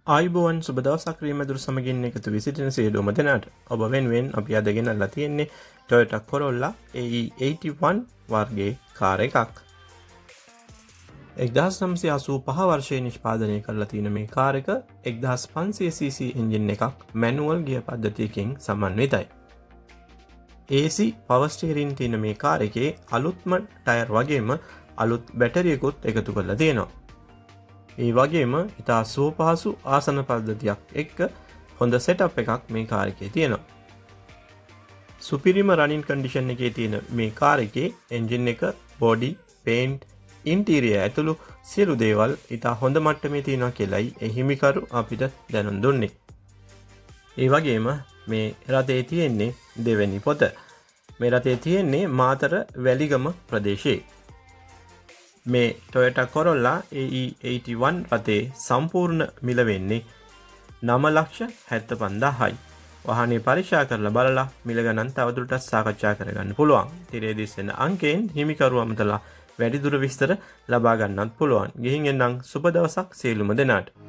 ආයුබෝවන් සුබ දවසක් ක්‍රීමදුරු සමගින් එකතු වී සිටින සියලුම දෙනාට ඔබ වෙනුවෙන් අපි අද ගෙනල්ලා තියෙන්නේ Toyota Corolla AE81 වර්ගයේ කාර් එකක්. 1985 වර්ෂයේ නිෂ්පාදනය කරලා තියෙන මේ කාර් එක 1500cc එන්ජින් එකක් මැනුවල් ගියර් පද්ධතියකින් සමන්විතයි. AC power steering තියෙන මේ කාර් එකේ අලුත්ම ටයර් වගේම අලුත් බැටරියකුත් එකතු කරලා තියෙනවා. ඒ වගේම ඉතා සුවපහසු ආසන පද්ධතියක් එක්ක හොඳ සෙටප් එකක් මේ කාර් එකේ තියෙනවා. සුපිරිම රනින් කන්ඩිෂන් එකේ තියෙන මේ කාර් එකේ එන්ජින් එක, බොඩි, පේන්ට්, ඉන්ටීරියර් ඇතුළු සියලු දේවල් ඉතා හොඳ මට්ටමේ තියෙනවා කියලායි ඒ හිමිකරු අපිට දැනුම් දුන්නේ. ඒ වගේම මේ රථයේ තියෙන්නේ දෙවැනි පොත. මේ රථයේ තියෙන්නේ මාතර වැලිගම ප්‍රදේශයේ. මේ Toyota Corolla AE81 රථයේ සම්පූර්ණ මිල වෙන්නේ 9,75,000යි. වාහනේ පරීක්ෂා කරලා බලලා මිල ගණන් තවදුරටත් සාකච්ඡා කරගන්න පුළුවන්. තිරේ දිස්සෙන අංකයෙන් හිමිකරු අමතලා වැඩිදුර විස්තර ලබා ගන්නත් පුළුවන්. ගිහින් එන්නම් සුබ දවසක් සියලුම දෙනාට.